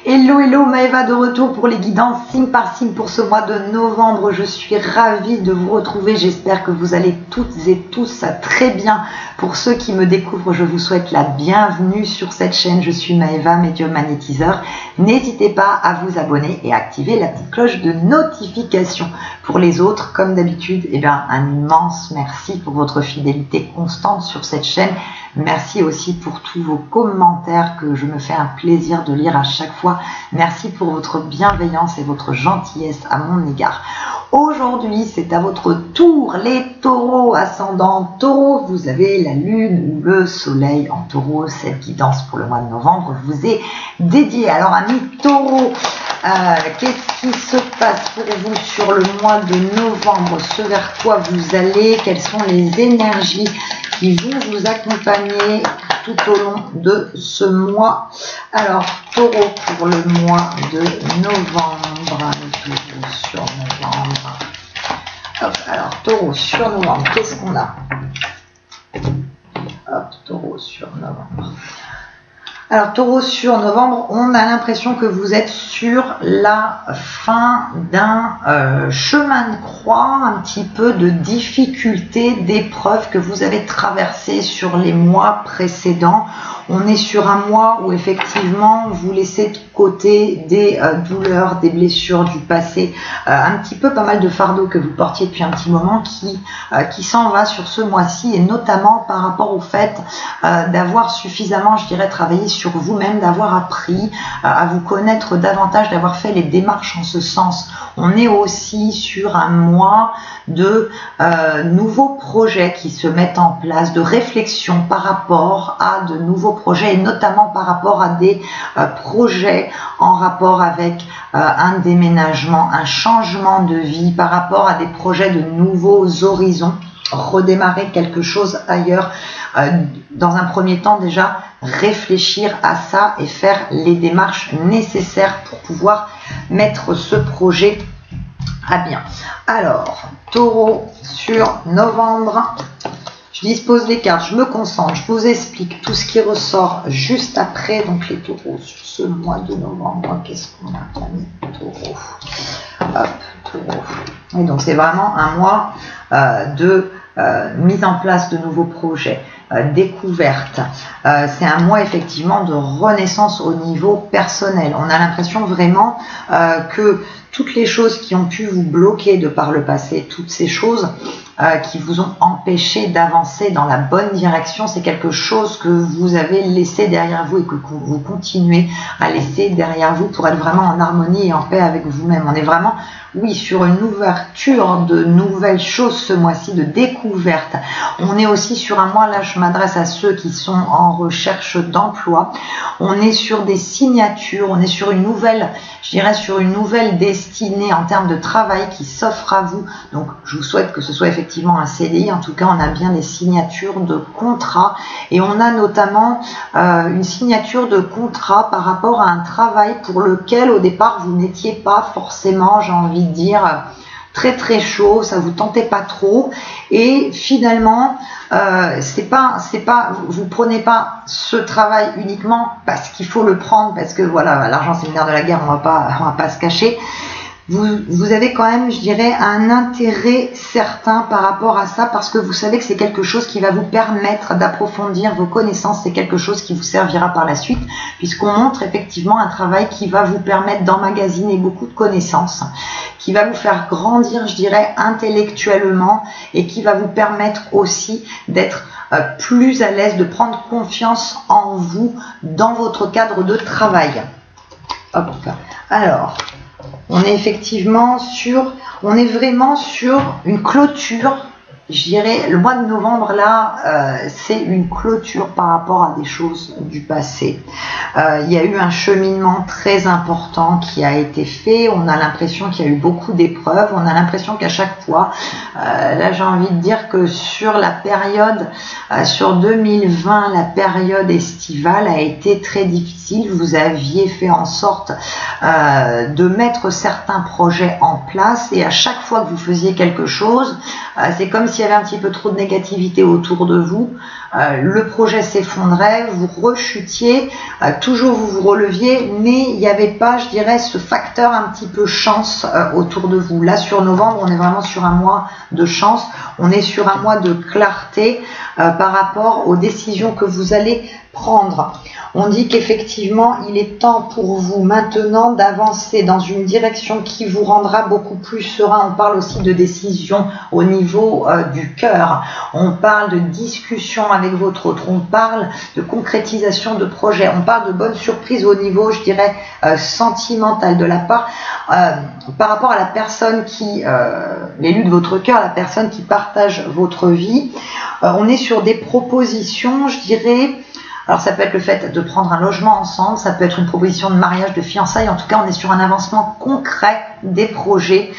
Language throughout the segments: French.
Hello, hello, Maëva de retour pour les guidances signe par signe pour ce mois de novembre. Je suis ravie de vous retrouver. J'espère que vous allez toutes et tous très bien. Pour ceux qui me découvrent, je vous souhaite la bienvenue sur cette chaîne. Je suis Maëva, médium magnétiseur. N'hésitez pas à vous abonner et à activer la petite cloche de notification. Pour les autres, comme d'habitude, un immense merci pour votre fidélité constante sur cette chaîne. Merci aussi pour tous vos commentaires que je me fais un plaisir de lire à chaque fois. Merci pour votre bienveillance et votre gentillesse à mon égard. Aujourd'hui, c'est à votre tour, les taureaux, ascendant taureau. Vous avez la lune ou le soleil en taureau. Cette guidance pour le mois de novembre vous est dédiée. Alors, amis taureaux, qu'est-ce qui se passe pour vous sur le mois de novembre? Ce vers quoi vous allez? Quelles sont les énergies qui vont vous accompagner tout au long de ce mois? Alors, taureau pour le mois de novembre. Taureau sur novembre. Hop, alors, taureau sur novembre, qu'est-ce qu'on a? Hop, taureau sur novembre. Alors, taureau sur novembre, on a l'impression que vous êtes sur la fin d'un chemin de croix, un petit peu de difficulté, d'épreuves que vous avez traversées sur les mois précédents. On est sur un mois où effectivement vous laissez de côté des douleurs, des blessures du passé, un petit peu pas mal de fardeaux que vous portiez depuis un petit moment qui s'en va sur ce mois-ci, et notamment par rapport au fait d'avoir suffisamment, je dirais, travaillé sur vous-même, d'avoir appris à vous connaître davantage, d'avoir fait les démarches en ce sens. On est aussi sur un mois de nouveaux projets qui se mettent en place, de réflexion par rapport à de nouveaux projets, et notamment par rapport à des projets en rapport avec un déménagement, un changement de vie, par rapport à des projets de nouveaux horizons, redémarrer quelque chose ailleurs. Dans un premier temps, déjà réfléchir à ça et faire les démarches nécessaires pour pouvoir mettre ce projet à bien. Alors, taureau sur novembre. Je dispose les cartes, je me concentre, je vous explique tout ce qui ressort juste après. Donc les taureaux sur ce mois de novembre, qu'est-ce qu'on a mis? Taureau. Hop, taureau. Et donc c'est vraiment un mois de mise en place de nouveaux projets, découverte. C'est un mois effectivement de renaissance au niveau personnel. On a l'impression vraiment que toutes les choses qui ont pu vous bloquer de par le passé, toutes ces choses qui vous ont empêché d'avancer dans la bonne direction, c'est quelque chose que vous avez laissé derrière vous et que vous continuez à laisser derrière vous pour être vraiment en harmonie et en paix avec vous-même. On est vraiment, oui, sur une ouverture de nouvelles choses ce mois-ci, de découverte. On est aussi sur un mois, là je m'adresse à ceux qui sont en recherche d'emploi. On est sur des signatures, on est sur une nouvelle, je dirais sur une nouvelle destinée en termes de travail qui s'offre à vous. Donc je vous souhaite que ce soit effectivement un CDI. En tout cas, on a bien des signatures de contrat, et on a notamment une signature de contrat par rapport à un travail pour lequel au départ vous n'étiez pas forcément, j'ai envie de dire, très très chaud, ça vous tentait pas trop, et finalement vous prenez pas ce travail uniquement parce qu'il faut le prendre, parce que voilà, l'argent c'est le nerf de la guerre, on va pas se cacher. Vous avez quand même, je dirais, un intérêt certain par rapport à ça, parce que vous savez que c'est quelque chose qui va vous permettre d'approfondir vos connaissances, c'est quelque chose qui vous servira par la suite, puisqu'on montre effectivement un travail qui va vous permettre d'emmagasiner beaucoup de connaissances, qui va vous faire grandir, je dirais, intellectuellement, et qui va vous permettre aussi d'être plus à l'aise, de prendre confiance en vous dans votre cadre de travail. Hop. Alors, on est effectivement on est vraiment sur une clôture. Je dirais, le mois de novembre, là, c'est une clôture par rapport à des choses du passé. Il y a eu un cheminement très important qui a été fait. On a l'impression qu'il y a eu beaucoup d'épreuves. On a l'impression qu'à chaque fois, là, j'ai envie de dire que sur la période, sur 2020, la période estivale a été très difficile. Vous aviez fait en sorte de mettre certains projets en place, et à chaque fois que vous faisiez quelque chose, c'est comme s'il y avait un petit peu trop de négativité autour de vous. le projet s'effondrait, vous rechutiez, toujours vous vous releviez, mais il n'y avait pas, je dirais, ce facteur un petit peu chance autour de vous. Là, sur novembre, on est vraiment sur un mois de chance, on est sur un mois de clarté par rapport aux décisions que vous allez prendre. On dit qu'effectivement, il est temps pour vous maintenant d'avancer dans une direction qui vous rendra beaucoup plus serein. On parle aussi de décision au niveau du cœur. On parle de discussion avec votre autre. On parle de concrétisation de projet. On parle de bonnes surprises au niveau, je dirais, sentimental de la part par rapport à la personne qui, l'élu de votre cœur, la personne qui partage votre vie. On est sur des propositions, je dirais. Alors ça peut être le fait de prendre un logement ensemble, ça peut être une proposition de mariage, de fiançailles. En tout cas, on est sur un avancement concret des projets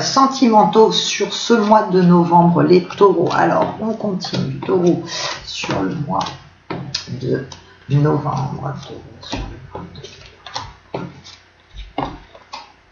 sentimentaux sur ce mois de novembre, les taureaux. Alors, on continue, taureau, sur le mois de novembre.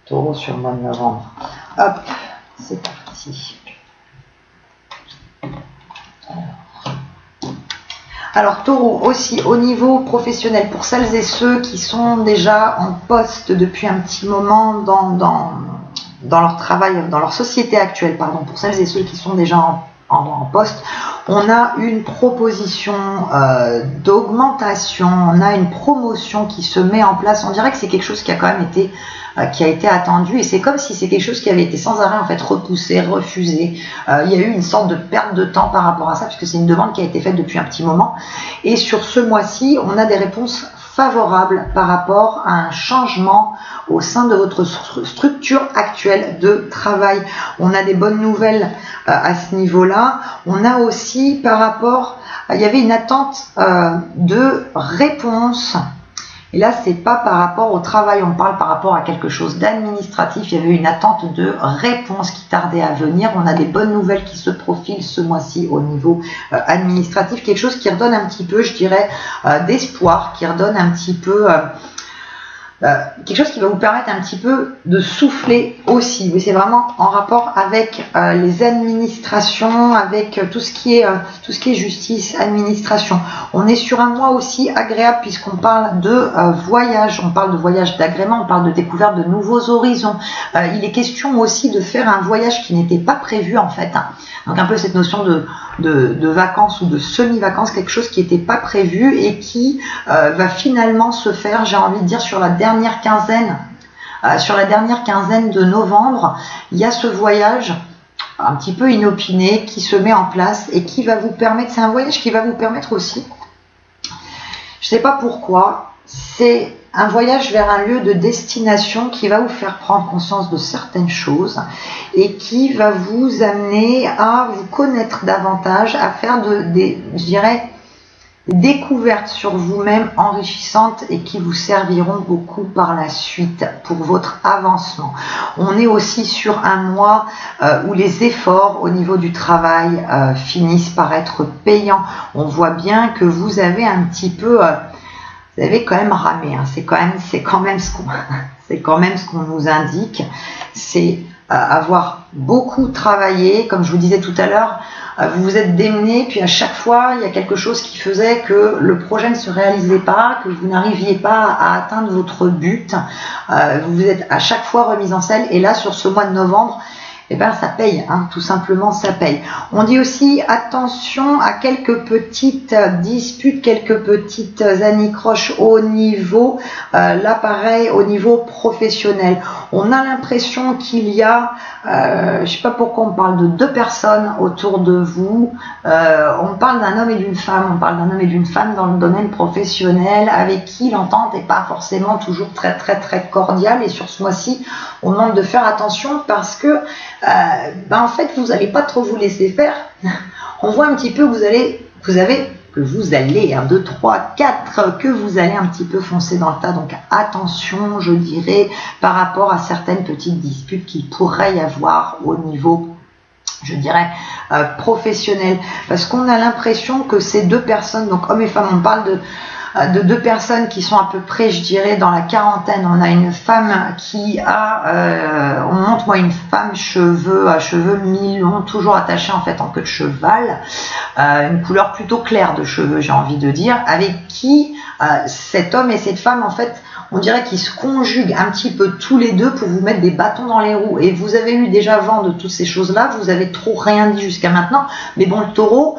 Taureau sur le mois de novembre. Hop, c'est parti. Alors taureau aussi au niveau professionnel, pour celles et ceux qui sont déjà en poste depuis un petit moment dans leur travail, dans leur société actuelle, pardon, pour celles et ceux qui sont déjà en poste, on a une proposition d'augmentation, on a une promotion qui se met en place. On dirait que c'est quelque chose qui a quand même été attendu, et c'est comme si c'est quelque chose qui avait été sans arrêt en fait repoussé, refusé. Il y a eu une sorte de perte de temps par rapport à ça, puisque c'est une demande qui a été faite depuis un petit moment. Et sur ce mois-ci, on a des réponses favorables par rapport à un changement au sein de votre structure actuelle de travail. On a des bonnes nouvelles à ce niveau-là. On a aussi par rapport, il y avait une attente de réponse. Et là, c'est pas par rapport au travail, on parle par rapport à quelque chose d'administratif. Il y avait une attente de réponse qui tardait à venir. On a des bonnes nouvelles qui se profilent ce mois-ci au niveau administratif. Quelque chose qui redonne un petit peu, je dirais, d'espoir, qui redonne un petit peu... quelque chose qui va vous permettre un petit peu de souffler aussi. Oui, c'est vraiment en rapport avec les administrations, avec tout ce qui est justice, administration. On est sur un mois aussi agréable puisqu'on parle de voyage, on parle de voyage d'agrément, on parle de découverte de nouveaux horizons. Il est question aussi de faire un voyage qui n'était pas prévu en fait. Donc un peu cette notion de vacances ou de semi-vacances, quelque chose qui n'était pas prévu et qui va finalement se faire, j'ai envie de dire, sur la dernière quinzaine de novembre. Il y a ce voyage un petit peu inopiné qui se met en place et qui va vous permettre, c'est un voyage qui va vous permettre aussi, je ne sais pas pourquoi, c'est un voyage vers un lieu de destination qui va vous faire prendre conscience de certaines choses et qui va vous amener à vous connaître davantage, à faire je dirais, découvertes sur vous-même enrichissantes et qui vous serviront beaucoup par la suite pour votre avancement. On est aussi sur un mois où les efforts au niveau du travail finissent par être payants. On voit bien que vous avez un petit peu... vous avez quand même ramé, hein. C'est quand même ce qu'on nous indique. C'est avoir beaucoup travaillé, comme je vous disais tout à l'heure, vous vous êtes démené, puis à chaque fois, il y a quelque chose qui faisait que le projet ne se réalisait pas, que vous n'arriviez pas à atteindre votre but. Vous vous êtes à chaque fois remis en selle, et là, sur ce mois de novembre, eh ben, ça paye, hein, tout simplement, ça paye. On dit aussi attention à quelques petites disputes, quelques petites anicroches au niveau, là pareil, au niveau professionnel. On a l'impression qu'il y a, je sais pas pourquoi on parle de deux personnes autour de vous. On parle d'un homme et d'une femme, dans le domaine professionnel avec qui l'entente n'est pas forcément toujours très cordiale. Et sur ce mois-ci, on demande de faire attention parce que en fait, vous n'allez pas trop vous laisser faire. On voit un petit peu que vous allez, 1, 2, 3, 4, que vous allez un petit peu foncer dans le tas. Donc attention, je dirais, par rapport à certaines petites disputes qu'il pourrait y avoir au niveau, je dirais, professionnel. Parce qu'on a l'impression que ces deux personnes, donc hommes et femmes, on parle de deux personnes qui sont à peu près, je dirais, dans la quarantaine. On a une femme qui a, on montre moi une femme à cheveux mi-longs, toujours attachée en fait en queue de cheval, une couleur plutôt claire de cheveux, j'ai envie de dire, avec qui cet homme et cette femme en fait, on dirait qu'ils se conjuguent un petit peu tous les deux pour vous mettre des bâtons dans les roues. Et vous avez eu déjà vent de toutes ces choses-là, vous avez trop rien dit jusqu'à maintenant. Mais bon, le taureau,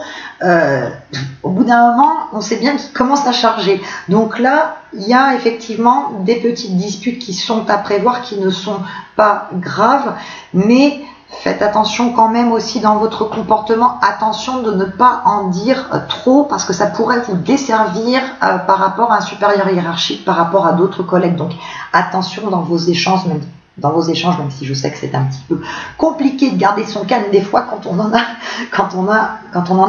au bout d'un moment, on sait bien qu'il commence à charger. Donc là, il y a effectivement des petites disputes qui sont à prévoir, qui ne sont pas graves, mais faites attention quand même aussi dans votre comportement, attention de ne pas en dire trop parce que ça pourrait vous desservir par rapport à un supérieur hiérarchique, par rapport à d'autres collègues. Donc attention dans vos échanges, même si je sais que c'est un petit peu compliqué de garder son calme des fois quand on en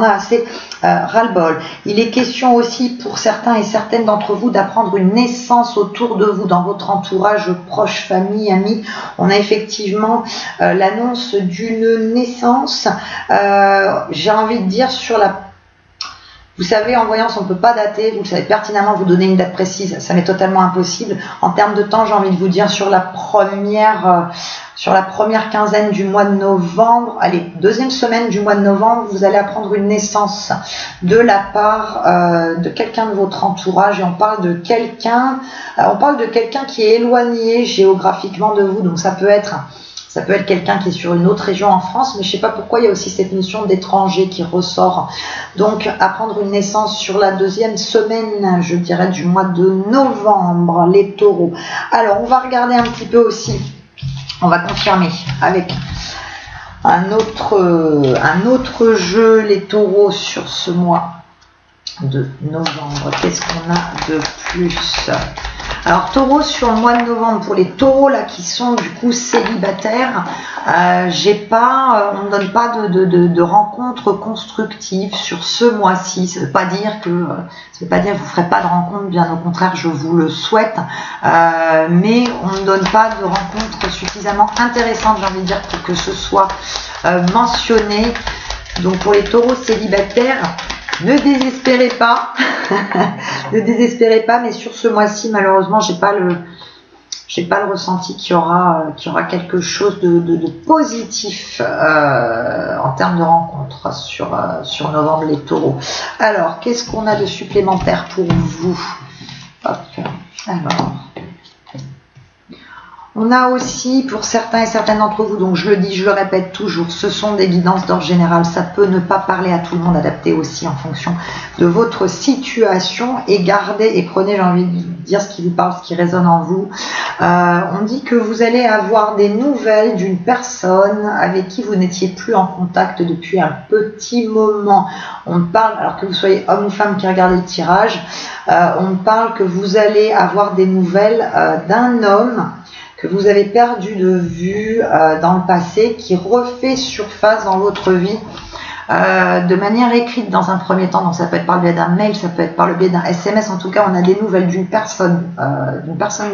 a assez ras-le-bol. Il est question aussi pour certains et certaines d'entre vous d'apprendre une naissance autour de vous, dans votre entourage proche, famille, amis. On a effectivement l'annonce d'une naissance, j'ai envie de dire sur la... Vous savez, en voyance, on ne peut pas dater, vous le savez pertinemment, vous donner une date précise, ça m'est totalement impossible. En termes de temps, j'ai envie de vous dire sur la première quinzaine du mois de novembre, allez, deuxième semaine du mois de novembre, vous allez apprendre une naissance de la part de quelqu'un de votre entourage, et on parle de quelqu'un qui est éloigné géographiquement de vous, donc ça peut être quelqu'un qui est sur une autre région en France, mais je ne sais pas pourquoi il y a aussi cette notion d'étranger qui ressort. Donc, apprendre une naissance sur la deuxième semaine, je dirais, du mois de novembre, les taureaux. Alors, on va regarder un petit peu aussi, on va confirmer avec un autre jeu, les taureaux, sur ce mois de novembre. Qu'est-ce qu'on a de plus ? Alors taureau, sur le mois de novembre, pour les taureaux là qui sont du coup célibataires, on ne donne pas de rencontres constructives sur ce mois-ci. Ça veut pas dire que vous ferez pas de rencontres, bien au contraire, je vous le souhaite, mais on ne donne pas de rencontres suffisamment intéressantes, j'ai envie de dire, pour que ce soit mentionné. Donc pour les taureaux célibataires, ne désespérez pas, mais sur ce mois-ci, malheureusement, j'ai pas le ressenti qu'il y aura quelque chose de positif en termes de rencontres sur novembre, les taureaux. Alors, qu'est-ce qu'on a de supplémentaire pour vous? Hop, alors. On a aussi, pour certains et certaines d'entre vous, donc je le dis, je le répète toujours, ce sont des guidances d'ordre général, ça peut ne pas parler à tout le monde, adapté aussi en fonction de votre situation, et gardez et prenez, j'ai envie de dire, ce qui vous parle, ce qui résonne en vous. On dit que vous allez avoir des nouvelles d'une personne avec qui vous n'étiez plus en contact depuis un petit moment. On parle, alors que vous soyez homme ou femme qui regardez le tirage, on parle que vous allez avoir des nouvelles d'un homme que vous avez perdu de vue dans le passé, qui refait surface dans votre vie de manière écrite dans un premier temps. Donc ça peut être par le biais d'un mail, ça peut être par le biais d'un SMS. En tout cas, on a des nouvelles d'une personne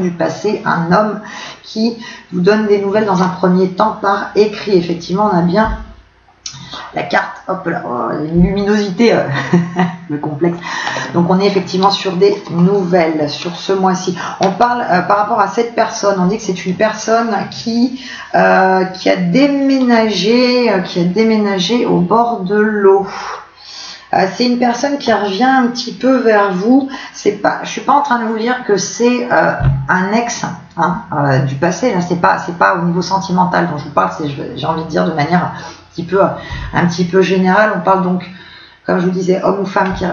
du passé, un homme qui vous donne des nouvelles dans un premier temps par écrit. Effectivement, on a bien la carte, hop là, une luminosité le complexe. Donc on est effectivement sur des nouvelles sur ce mois-ci. On parle par rapport à cette personne, on dit que c'est une personne qui a déménagé au bord de l'eau. C'est une personne qui revient un petit peu vers vous. Je suis pas en train de vous dire que c'est un ex du passé. Là, c'est pas au niveau sentimental dont je vous parle. J'ai envie de dire de manière un petit peu générale. On parle donc, comme je vous disais, homme ou femme qui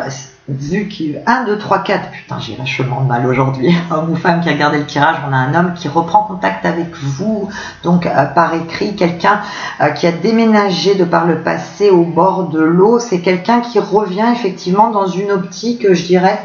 vu qu'il 1, 2, 3, 4, putain j'ai vachement de mal aujourd'hui, homme ou femme qui a gardé le tirage, on a un homme qui reprend contact avec vous, donc par écrit, quelqu'un qui a déménagé de par le passé au bord de l'eau, c'est quelqu'un qui revient effectivement dans une optique, je dirais,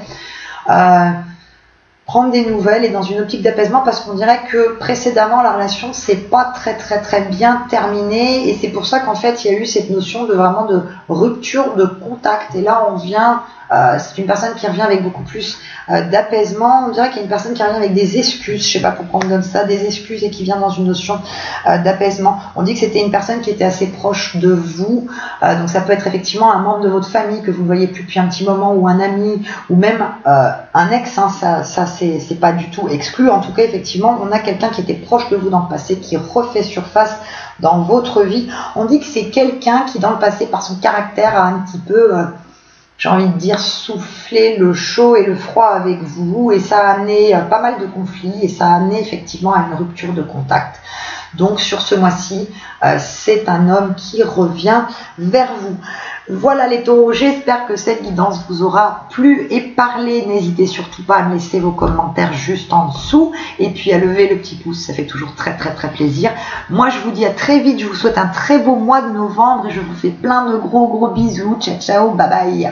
prendre des nouvelles et dans une optique d'apaisement, parce qu'on dirait que précédemment la relation s'est pas très bien terminée, et c'est pour ça qu'en fait il y a eu cette notion de vraiment de rupture de contact, et là on vient c'est une personne qui revient avec beaucoup plus d'apaisement. On dirait qu'il y a une personne qui revient avec des excuses, je sais pas pourquoi on me donne ça, des excuses et qui vient dans une notion d'apaisement. On dit que c'était une personne qui était assez proche de vous, donc ça peut être effectivement un membre de votre famille que vous ne voyez plus depuis un petit moment, ou un ami, ou même un ex, hein, ça c'est pas du tout exclu. En tout cas, effectivement, on a quelqu'un qui était proche de vous dans le passé, qui refait surface dans votre vie. On dit que c'est quelqu'un qui dans le passé, par son caractère, a un petit peu, j'ai envie de dire, soufflé le chaud et le froid avec vous, et ça a amené pas mal de conflits, et ça a amené effectivement à une rupture de contact. Donc sur ce mois-ci, c'est un homme qui revient vers vous. Voilà les taureaux, j'espère que cette guidance vous aura plu et parlé. N'hésitez surtout pas à me laisser vos commentaires juste en dessous et puis à lever le petit pouce, ça fait toujours très plaisir. Moi je vous dis à très vite, je vous souhaite un très beau mois de novembre et je vous fais plein de gros bisous. Ciao, bye bye.